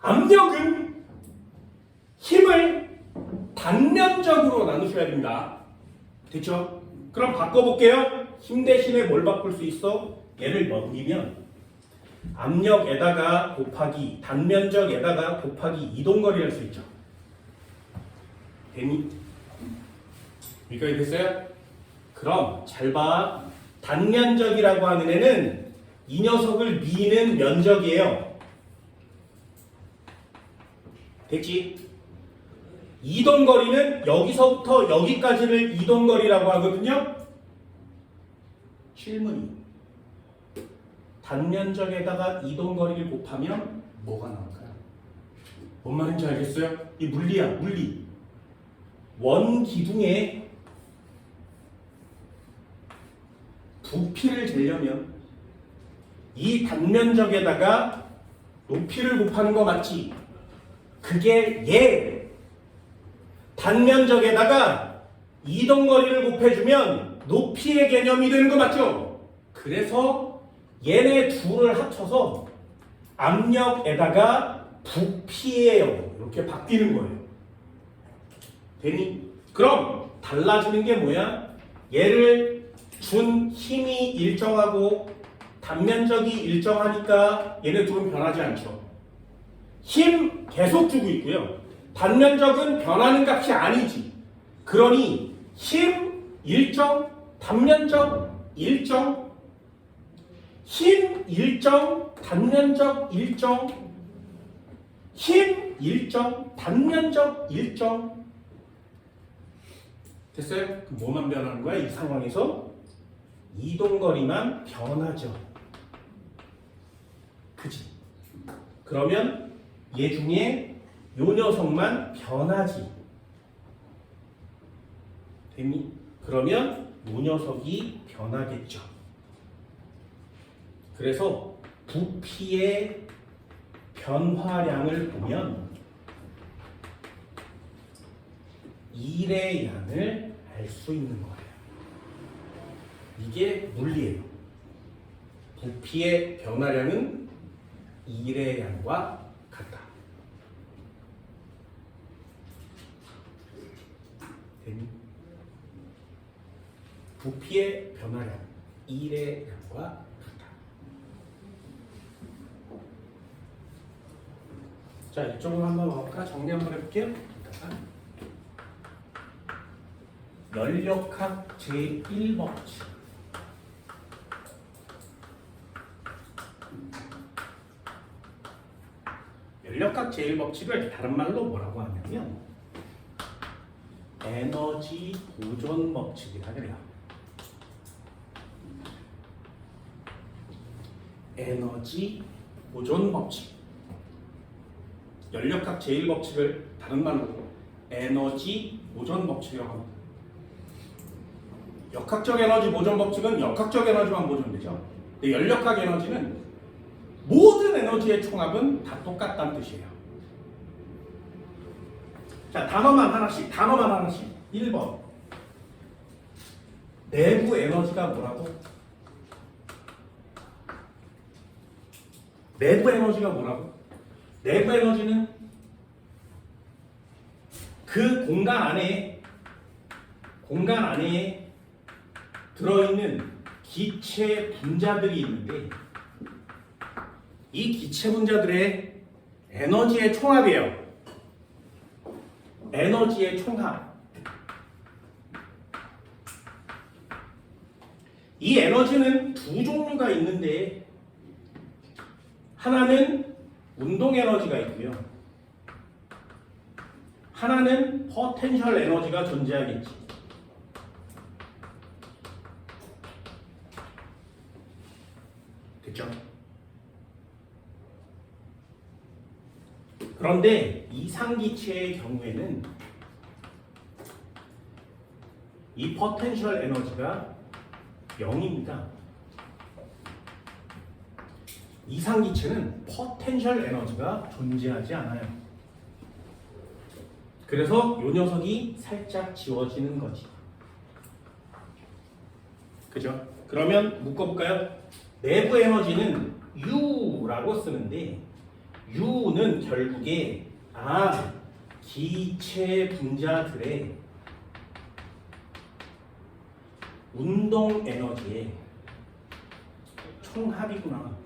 압력은 힘을 단면적으로 나누셔야 됩니다. 됐죠? 그럼 바꿔볼게요. 힘 대신에 뭘 바꿀 수 있어? 얘를 넘기면 압력에다가 곱하기 단면적에다가 곱하기 이동거리 할 수 있죠. 됐니? 여기까지 됐어요? 그럼 잘 봐. 단면적이라고 하는 애는 이 녀석을 미는 면적이에요. 됐지? 이동거리는 여기서부터 여기까지를 이동거리라고 하거든요. 질문이 단면적에다가 이동거리를 곱하면 뭐가 나올까요? 뭔 말인지 알겠어요? 이 물리야, 물리. 원기둥에 부피를 재려면 이 단면적에다가 높이를 곱하는 거 맞지? 그게 얘. 단면적에다가 이동거리를 곱해주면 높이의 개념이 되는 거 맞죠? 그래서 얘네 둘을 합쳐서 압력에다가 부피예요. 이렇게 바뀌는 거예요. 되니? 그럼 달라지는 게 뭐야? 얘를 준 힘이 일정하고 단면적이 일정하니까 얘네 둘은 변하지 않죠. 힘 계속 주고 있고요. 단면적은 변하는 값이 아니지. 그러니 힘 일정, 단면적 일정, 힘 일정, 단면적 일정, 힘 일정, 단면적 일정. 됐어요? 그럼 뭐만 변하는 거야? 이 상황에서 이동거리만 변하죠. 그치? 그러면 얘 중에 요 녀석만 변하지. 됐니? 그러면 요 녀석이 변하겠죠. 그래서 부피의 변화량을 보면 일의 양을 알 수 있는 거예요. 이게 물리예요. 부피의 변화량은 일의 양과 같다. 됐니? 부피의 변화량, 일의 양과 같다. 자, 이쪽으로 한번 와볼까? 정리 한번 해볼게요. 연력학 제1법칙. 연력학 제1법칙을 다른 말로 뭐라고 하냐면 에너지 보존 법칙이라 그래요. 에너지 보존 법칙. 연력학 제1법칙을 다른 말로 에너지 보존 법칙이라고 합니다. 역학적 에너지 보존 법칙은 역학적 에너지만 보존되죠. 근데 연력학 에너지는 모든 에너지의 총합은 다 똑같다는 뜻이에요. 자, 단어만 하나씩. 1번. 내부 에너지가 뭐라고? 내부 에너지가 뭐라고? 내부 에너지는 그 공간 안에 들어있는 기체 분자들이 있는데 이 기체 분자들의 에너지의 총합이에요. 에너지의 총합. 이 에너지는 두 종류가 있는데 하나는 운동 에너지가 있고요. 하나는 포텐셜 에너지가 존재하겠지. 됐죠? 그런데 이상기체의 경우에는 이 포텐셜 에너지가 0입니다. 이상기체는 포텐셜 에너지가 존재하지 않아요. 그래서 이 녀석이 살짝 지워지는 거지. 그죠? 그러면 묶어볼까요? 내부 에너지는 U라고 쓰는데 U는 결국에 기체 분자들의 운동 에너지의 총합이구나.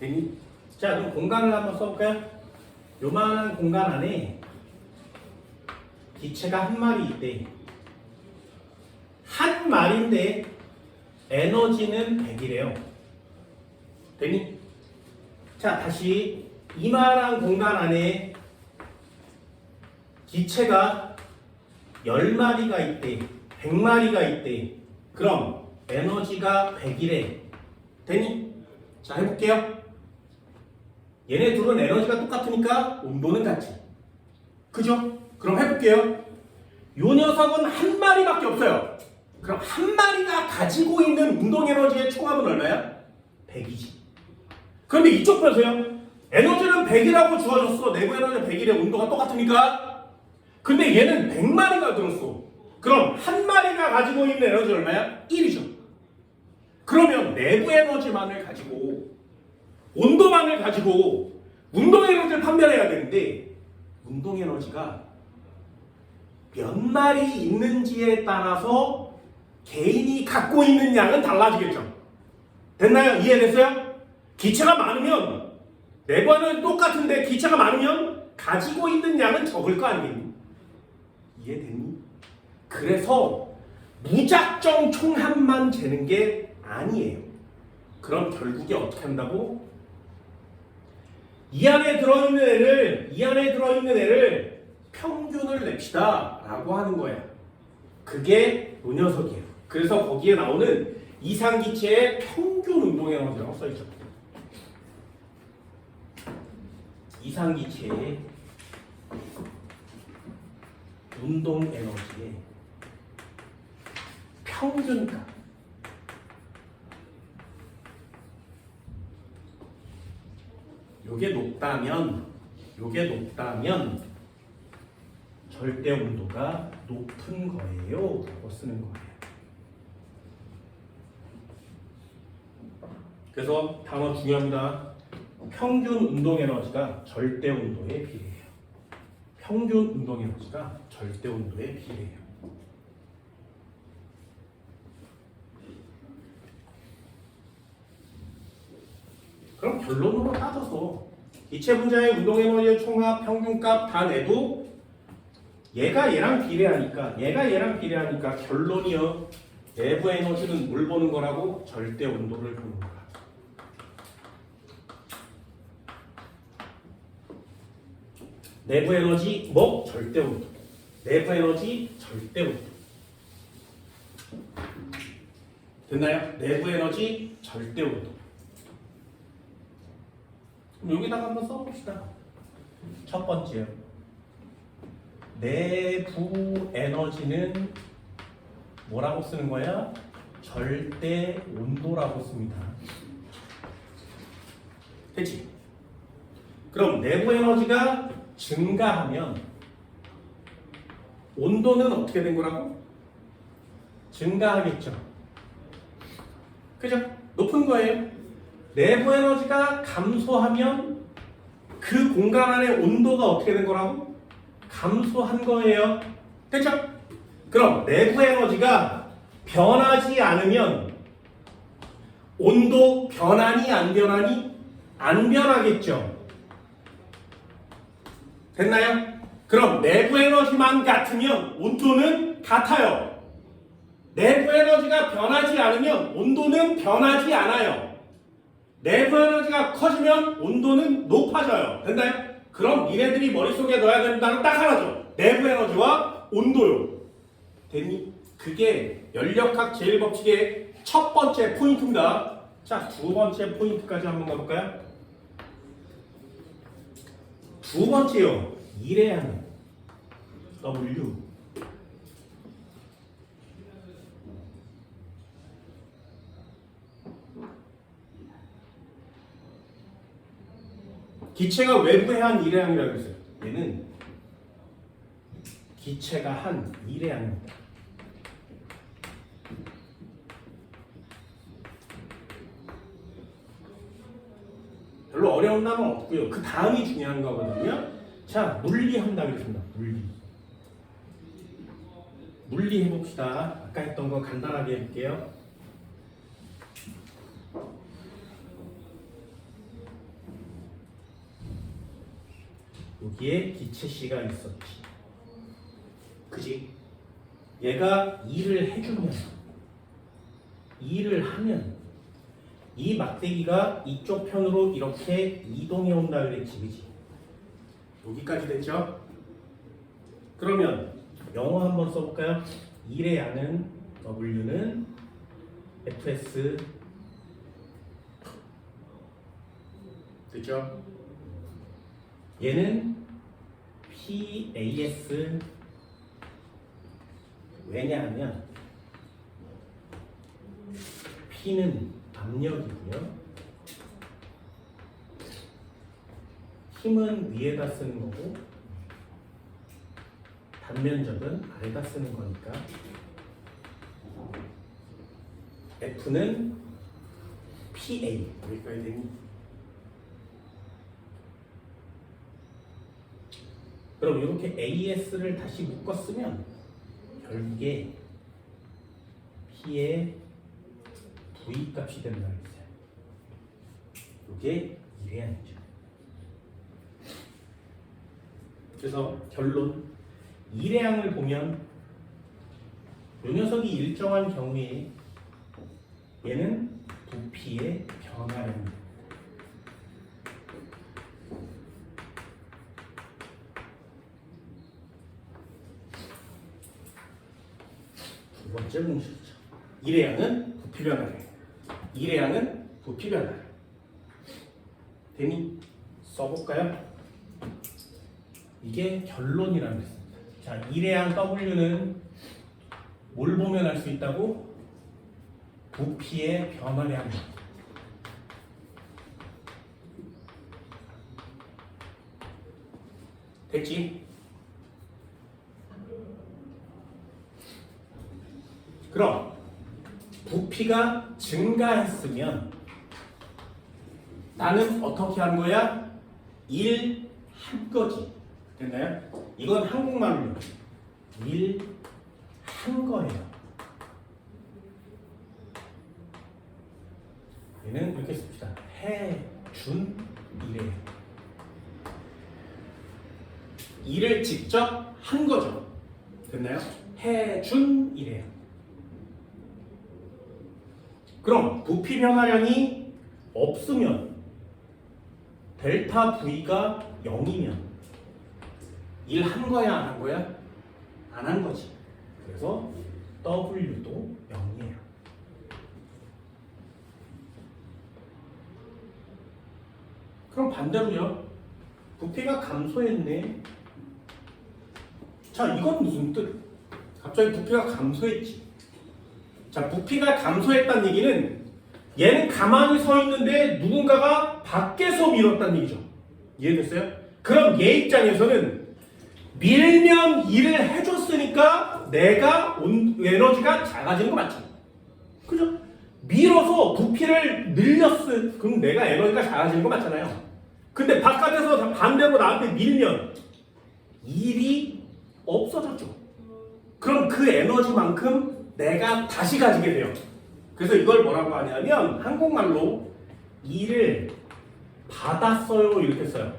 되니? 자, 그럼 공간을 한번 써볼까요? 요만한 공간 안에 기체가 한 마리 있대. 한 마리인데 에너지는 100이래요. 되니? 자, 다시 이만한 공간 안에 기체가 10마리가 있대. 100마리가 있대. 그럼 에너지가 100이래. 되니? 자, 해볼게요. 얘네 둘은 에너지가 똑같으니까 온도는 같지. 그죠? 그럼 해볼게요. 요 녀석은 한 마리밖에 없어요. 그럼 한 마리가 가지고 있는 운동 에너지의 총합은 얼마야? 100이지. 그런데 이쪽 보세요. 에너지는 100이라고 주어졌어. 내부 에너지 100이래. 온도가 똑같으니까. 근데 얘는 100마리가 들었어. 그럼 한 마리가 가지고 있는 에너지 얼마야? 1이죠. 그러면 내부 에너지만을 가지고 온도만을 가지고 운동 에너지를 판별해야 되는데 운동 에너지가 몇 마리 있는지에 따라서 개인이 갖고 있는 양은 달라지겠죠. 됐나요? 이해됐어요? 기체가 많으면 내부 에너지 똑같은데 기체가 많으면 가지고 있는 양은 적을 거 아니겠니? 이해됐니? 그래서 무작정 총합만 재는 게 아니에요. 그럼 결국에 어떻게 한다고? 이 안에 들어있는 애를 평균을 냅시다 라고 하는 거야. 그게 요 녀석이에요. 그래서 거기에 나오는 이상기체의 평균 운동 에너지라고 써있죠. 이상기체의 운동 에너지의 평균값. 요게 높다면 절대 온도가 높은 거예요 라고 쓰는 거예요. 그래서 단어 중요합니다. 평균 운동 에너지가 절대 온도에 비례해요. 평균 운동 에너지가 절대 온도에 비례해요. 그럼 결론으로 따져서 이체 분자의 운동 에너지의 총합 평균값 다 내도 얘가 얘랑 비례하니까 결론이요. 내부 에너지는 뭘 보는 거라고? 절대 온도를 보는 거야. 내부 에너지 뭐? 절대 온도. 내부 에너지 절대 온도. 됐나요? 내부 에너지 절대 온도. 그럼 여기다가 한번 써봅시다. 첫 번째요. 내부 에너지는 뭐라고 쓰는 거야? 절대 온도라고 씁니다. 됐지? 그럼 내부 에너지가 증가하면 온도는 어떻게 된 거라고? 증가하겠죠. 그죠? 높은 거예요. 내부 에너지가 감소하면 그 공간 안의 온도가 어떻게 된 거라고? 감소한 거예요. 됐죠? 그럼 내부 에너지가 변하지 않으면 온도 변하니 안 변하니? 안 변하겠죠. 됐나요? 그럼 내부 에너지만 같으면 온도는 같아요. 내부 에너지가 변하지 않으면 온도는 변하지 않아요. 내부 에너지가 커지면 온도는 높아져요. 됐나요? 그럼 니네들이 머릿속에 넣어야 되는 단어 딱 하나죠. 내부 에너지와 온도요. 됐니? 그게 연력학 제1법칙의 첫 번째 포인트입니다. 자, 두 번째 포인트까지 한번 가볼까요? 두 번째요. 일해하는 W. 기체가 외부에 한 일해항이라고 했어요. 얘는 기체가 한 일해항입니다. 별로 어려운 단어는 없고요. 그 다음이 중요한 거거든요. 자, 물리한다 그랬습니다. 물리 해봅시다. 아까 했던 거 간단하게 해볼게요. 여기에 기체 C가 있었지. 그지? 얘가 일을 해주면, 일을 하면 이 막대기가 이쪽 편으로 이렇게 이동해 온다 그랬지. 그지? 여기까지 됐죠? 그러면 영어 한번 써볼까요? 일의 양은 W는 Fs. 됐죠? 얘는 PAS. 왜냐하면 P는 압력이고요. 힘은 위에다 쓰는 거고 단면적은 아래다 쓰는 거니까 F는 PA. 여기까지 되니? 그럼 이렇게 AS를 다시 묶어 쓰면 결국에 P의 V 값이 된다 그랬어요. 이게 일해야죠. 그래서 결론, 일해양을 보면 이 녀석이 일정한 경우에 얘는 부피의 변화량입니다. 반절 공식이죠. 일의 양은 부피 변화량. 일의 양은 부피 변화량. 되니? 써볼까요? 이게 결론이라는 게 있습니다. 자, 일의 양 W는 뭘 보면 알 수 있다고? 부피의 변화량. 됐지? 그럼 부피가 증가했으면 나는 어떻게 한 거야? 일 한 거지. 됐나요? 이건 한국말로 일 한 거예요. 얘는 이렇게 씁시다. 해준 일이에요. 일을 직접 한 거죠. 됐나요? 해준 일이에요. 그럼 부피 변화량이 없으면 델타 V가 0이면 일 한 거야 안 한 거야? 안 한 거지. 그래서 W도 0이에요. 그럼 반대로요. 부피가 감소했네. 자, 이건 무슨 뜻? 갑자기 부피가 감소했지. 자, 부피가 감소했다는 얘기는 얘는 가만히 서 있는데 누군가가 밖에서 밀었다는 얘기죠. 이해됐어요? 그럼 얘 입장에서는 밀면 일을 해줬으니까 내가 에너지가 작아지는 거 맞죠? 그죠? 밀어서 부피를 늘렸을 그럼 내가 에너지가 작아지는 거 맞잖아요. 근데 바깥에서 반대로 나한테 밀면 일이 없어졌죠. 그럼 그 에너지만큼 내가 다시 가지게 돼요. 그래서 이걸 뭐라고 하냐면 한국말로 일을 받았어요 이렇게 써요.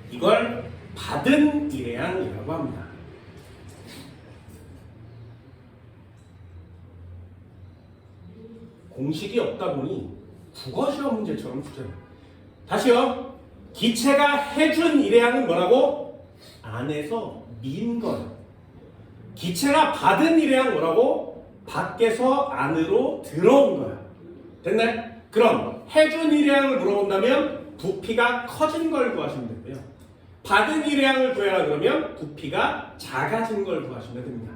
이걸 받은 일의 양이라고 합니다. 공식이 없다 보니 국어시험 문제처럼 주잖아요. 다시요. 기체가 해준 일의 양은 뭐라고? 안에서 민 거예요. 기체가 받은 일의 양은 뭐라고? 밖에서 안으로 들어온 거야. 됐나요? 그럼 해준 일의 양을 물어본다면 부피가 커진 걸 구하시면 되고요. 받은 일의 양을 구해라 그러면 부피가 작아진 걸 구하시면 됩니다.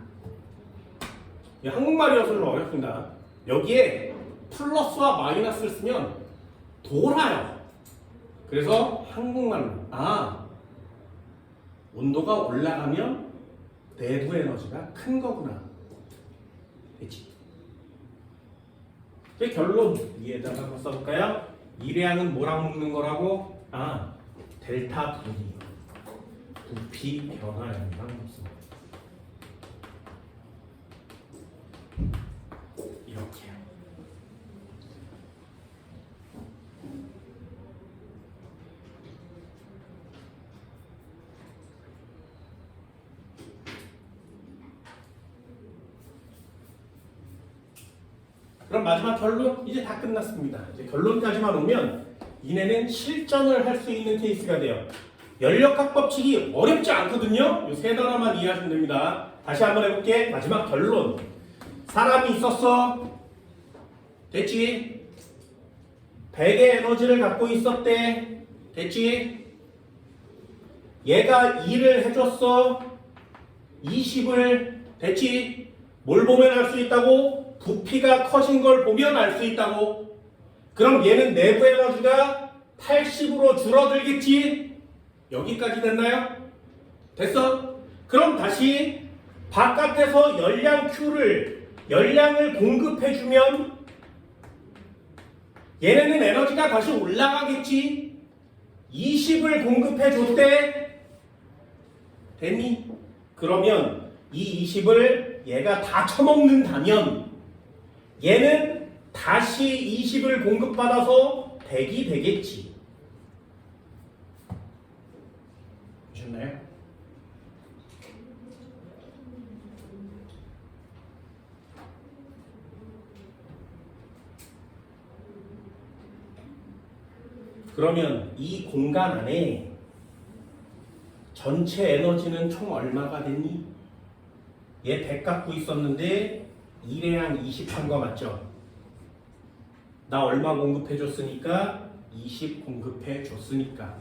한국말이어서 좀 어렵습니다. 여기에 플러스와 마이너스를 쓰면 돌아요. 그래서 한국말로 온도가 올라가면 내부 에너지가 큰 거구나. 됐지? 결론 위에다가 한번 써볼까요? 일의 양은 뭐랑 묶는 거라고? 델타 V 부피 변화량이랑 묶습니다. 이렇게요. 그럼 마지막 결론 이제 다 끝났습니다. 이제 결론까지만 오면 이내는 실전을 할 수 있는 케이스가 돼요. 연력학 법칙이 어렵지 않거든요. 이 세 단어만 이해하시면 됩니다. 다시 한번 해볼게. 마지막 결론. 사람이 있었어. 됐지? 100의 에너지를 갖고 있었대. 됐지? 얘가 2를 해줬어. 20을. 됐지? 뭘 보면 알 수 있다고? 부피가 커진 걸 보면 알 수 있다고. 그럼 얘는 내부 에너지가 80으로 줄어들겠지? 여기까지 됐나요? 됐어? 그럼 다시 바깥에서 열량을 공급해주면 얘네는 에너지가 다시 올라가겠지? 20을 공급해줬대? 됐니? 그러면 이 20을 얘가 다 처먹는다면 얘는 다시 20을 공급받아서 100이 되겠지. 보셨나요? 그러면 이 공간 안에 전체 에너지는 총 얼마가 됐니? 얘 100 갖고 있었는데 일회양 20 한 거 맞죠? 나 얼마 공급해 줬으니까 20 공급해 줬으니까.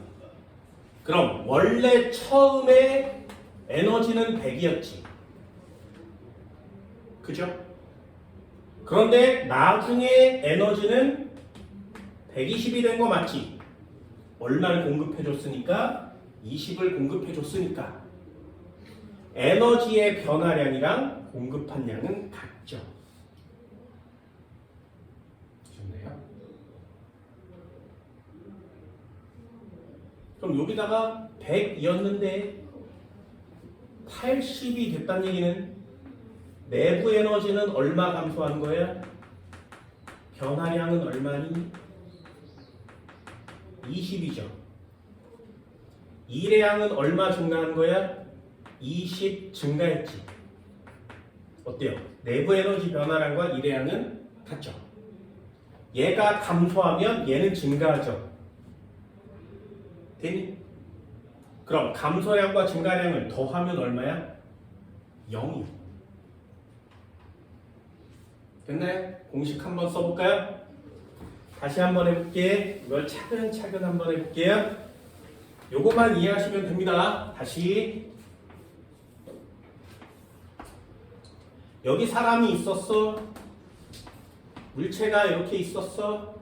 그럼 원래 처음에 에너지는 100이었지. 그죠? 그런데 나중에 에너지는 120이 된 거 맞지? 얼마를 공급해 줬으니까 20을 공급해 줬으니까 에너지의 변화량이랑 공급한 양은 같죠. 좋네요. 그럼 여기다가 100이었는데 80이 됐다는 얘기는 내부 에너지는 얼마 감소한 거야? 변화량은 얼마니? 20이죠. 일회양은 얼마 증가한 거야? 20 증가했지. 어때요? 내부 에너지 변화량과 일회양은 같죠. 얘가 감소하면 얘는 증가하죠. 되니? 그럼 감소량과 증가량을 더하면 얼마야? 0이요. 됐나요? 공식 한번 써볼까요? 다시 한번 해볼게. 이걸 차근차근 한번 해볼게요. 요거만 이해하시면 됩니다. 다시. 여기 사람이 있었어. 물체가 이렇게 있었어.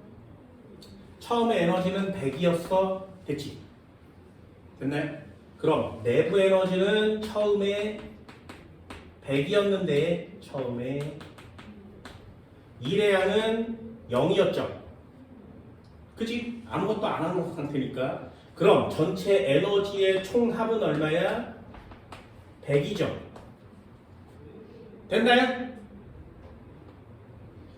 처음에 에너지는 100이었어. 됐지? 됐나요? 그럼 내부 에너지는 처음에 100이었는데 처음에 일회양은 0이었죠. 그치? 아무것도 안 하는 상태니까. 그럼 전체 에너지의 총합은 얼마야? 100이죠. 됐나요?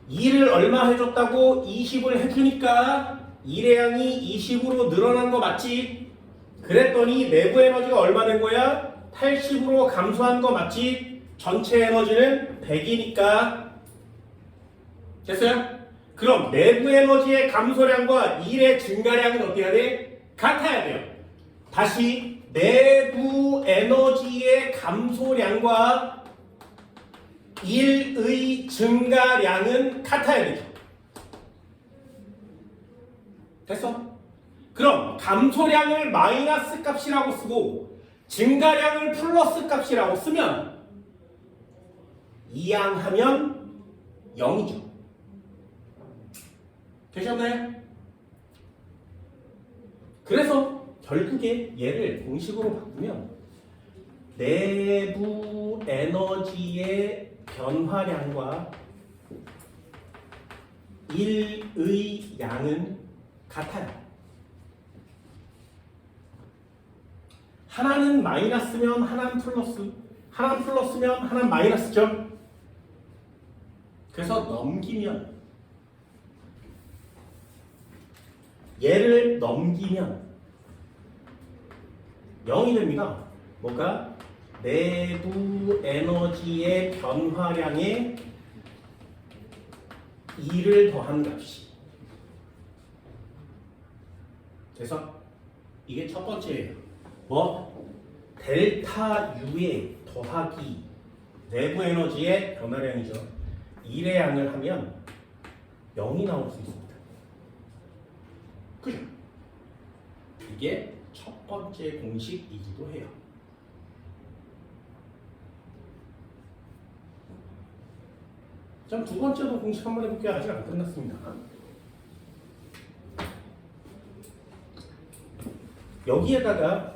2를 얼마 해줬다고? 20을 해주니까 일회양이 20으로 늘어난 거 맞지? 그랬더니 내부 에너지가 얼마 된 거야? 80으로 감소한 거 맞지? 전체 에너지는 100이니까. 됐어요? 그럼 내부 에너지의 감소량과 일의 증가량은 어떻게 해야 돼? 같아야 돼요. 다시 내부 에너지의 감소량과 일의 증가량은 같아야 되죠. 됐어? 그럼 감소량을 마이너스 값이라고 쓰고 증가량을 플러스 값이라고 쓰면 이항하면 0이죠. 되셨나요? 그래서 결국에 얘를 공식으로 바꾸면 내부 에너지의 변화량과 일의 양은 같아요. 하나는 마이너스면 하나는 플러스, 하나는 플러스면 하나는 마이너스죠. 그래서 넘기면 얘를 넘기면 0이 됩니다. 뭐가? 내부 에너지의 변화량에 2를 더한 값이. 그래서 이게 첫 번째예요. 뭐? 델타 U의 더하기 내부 에너지의 변화량이죠. 1의 양을 하면 0이 나올 수 있습니다. 그죠? 이게 첫 번째 공식이기도 해요. 자, 두 번째도 공식 한번 해볼게요. 아직 안 끝났습니다. 여기에다가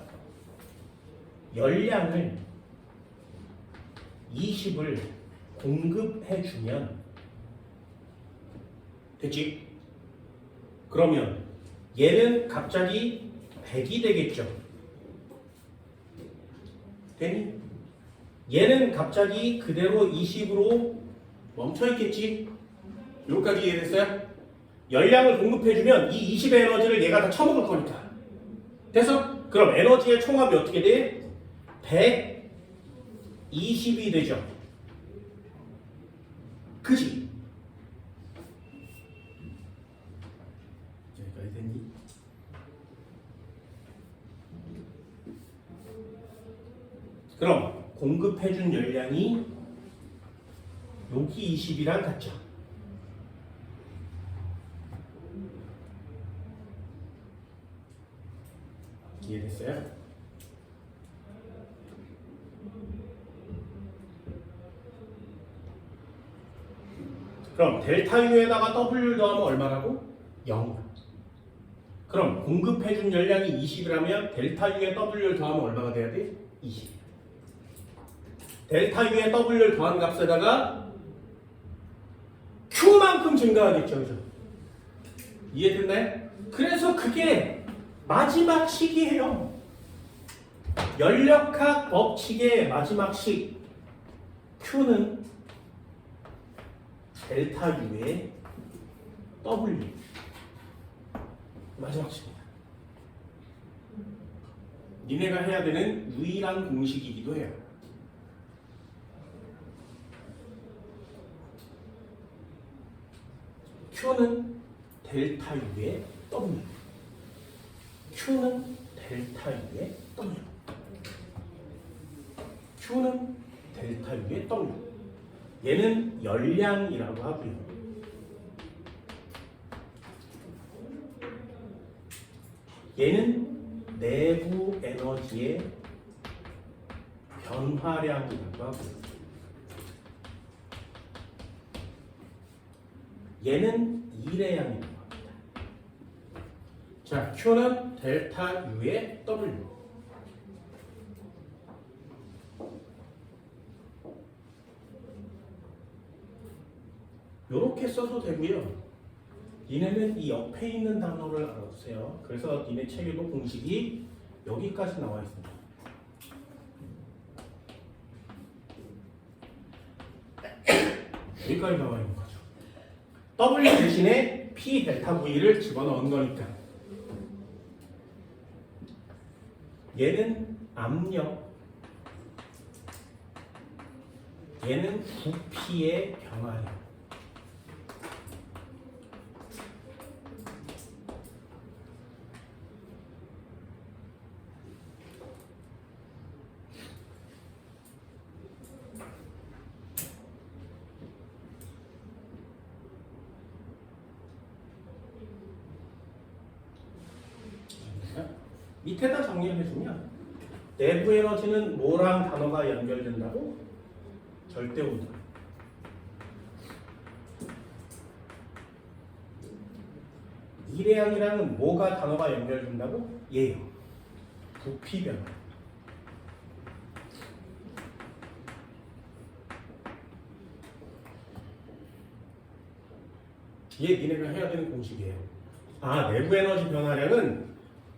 열량을 20을 공급해주면 됐지? 그러면 얘는 갑자기 100이 되겠죠. 되니? 얘는 갑자기 그대로 20으로 멈춰있겠지? 여기까지 이해됐어요? 열량을 공급해주면 이 20의 에너지를 얘가 다 처먹을 거니까. 됐어? 그럼 에너지의 총합이 어떻게 돼? 120이 되죠. 그지? 여기까지 됐니? 그럼 공급해준 열량이 여기 20이랑 같죠? 이해됐어요? 그럼 델타 U에다가 W를 더하면 얼마라고? 0. 그럼 공급해준 열량이 20이라면 델타 U에 W를 더하면 얼마가 돼야 돼? 20. 델타 U에 W를 더한 값에다가 Q만큼 증가하겠죠. 그죠? 이해됐나요? 그래서 그게 마지막 식이에요. 연력학 법칙의 마지막 식. Q는 델타 U의 W. 마지막 식입니다. 니네가 해야 되는 유일한 공식이기도 해요. Q는 델타 U의 W. Q는 델타 U의 W. Q는 델타 U의 W. 얘는 열량이라고 하고요. 얘는 내부 에너지의 변화량이라고 하고요. 얘는 일회양이라고 합니다. 자, Q는 델타 U의 W. 이렇게 써도 되고요. 니네는 이 옆에 있는 단어를 알아두세요. 그래서 니네 책에도 공식이 여기까지 나와 있습니다. 여기까지 나와 있는 거죠. W 대신에 P 델타 V를 집어넣은 거니까. 얘는 압력, 얘는 부피의 변화량. 밑에다 정리를 해주면 내부 에너지는 뭐랑 단어가 연결된다고? 절대 온도. 일회양이랑은 뭐가 단어가 연결된다고? 얘요. 부피 변화. 이게 니네가 해야 되는 공식이에요. 아, 내부 에너지 변화량은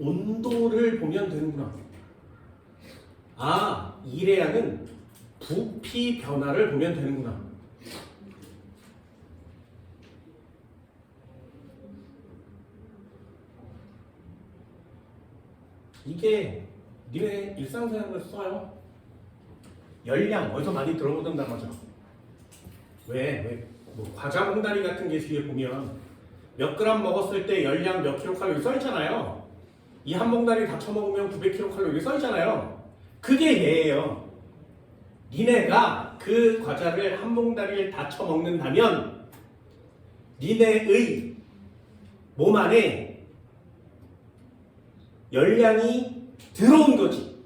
온도를 보면 되는구나. 아, 일회양은 부피 변화를 보면 되는구나. 이게 니네 일상생활에서 써요. 열량 어디서 많이 들어보던 단어죠. 뭐 과자 봉다리 같은 게 뒤에 보면 몇 그램 먹었을 때 열량 몇 킬로칼로리 써 있잖아요. 이 한 봉다리 다 처먹으면 900킬로칼로리 써 있잖아요. 그게 얘예요. 니네가 그 과자를 한 봉다리를 다 처먹는다면 니네의 몸 안에 열량이 들어온 거지.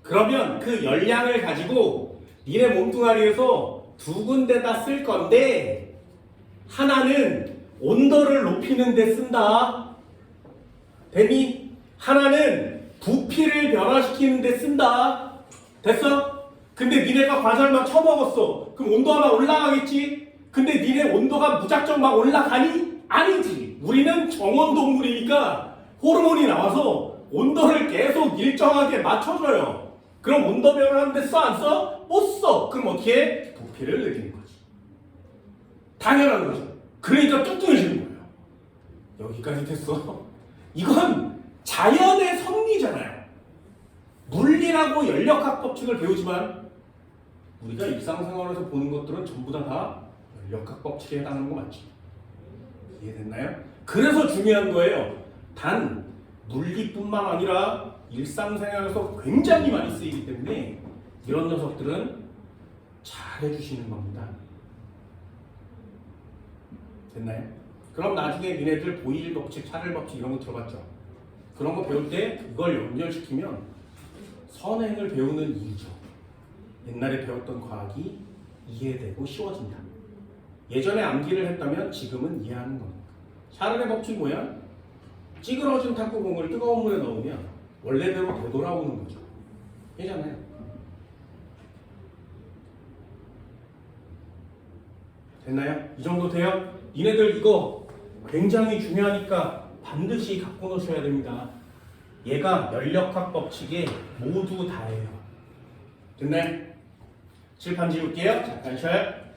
그러면 그 열량을 가지고 니네 몸뚱아리에서 두 군데다 쓸 건데 하나는 온도를 높이는 데 쓴다. 됐니? 하나는 부피를 변화시키는 데 쓴다. 됐어? 근데 니네가 과자를 막 처먹었어. 그럼 온도가 막 올라가겠지? 근데 니네 온도가 무작정 막 올라가니? 아니지. 우리는 정원동물이니까 호르몬이 나와서 온도를 계속 일정하게 맞춰줘요. 그럼 온도 변화하는데 써? 안 써? 못 써. 그럼 어떻게 해? 부피를 늘리는 거지. 당연한 거죠. 그러니까 뚱뚱해지는 거예요. 여기까지 됐어. 이건 자연의 섭리잖아요. 물리라고 연력학 법칙을 배우지만 우리가 일상생활에서 보는 것들은 전부 다 연력학 법칙에 해당하는 거 맞지? 이해됐나요? 그래서 중요한 거예요. 단 물리뿐만 아니라 일상생활에서 굉장히 많이 쓰이기 때문에 이런 녀석들은 잘 해주시는 겁니다. 됐나요? 그럼 나중에 니네들 보일 법칙, 차를 법칙 이런 거 들어봤죠? 그런 거 배울 때 그걸 연결시키면 선행을 배우는 이유죠. 옛날에 배웠던 과학이 이해되고 쉬워진다. 예전에 암기를 했다면 지금은 이해하는 겁니다. 샤른의 법칙 뭐야? 찌그러진 탁구공을 뜨거운 물에 넣으면 원래대로 되돌아오는 거죠. 되잖아요. 됐나요? 이 정도 돼요? 니네들 이거 굉장히 중요하니까 반드시 갖고 놓으셔야 됩니다. 얘가 연력학 법칙에 모두 다예요. 됐나요? 칠판 지울게요. 잠깐 쉬어요.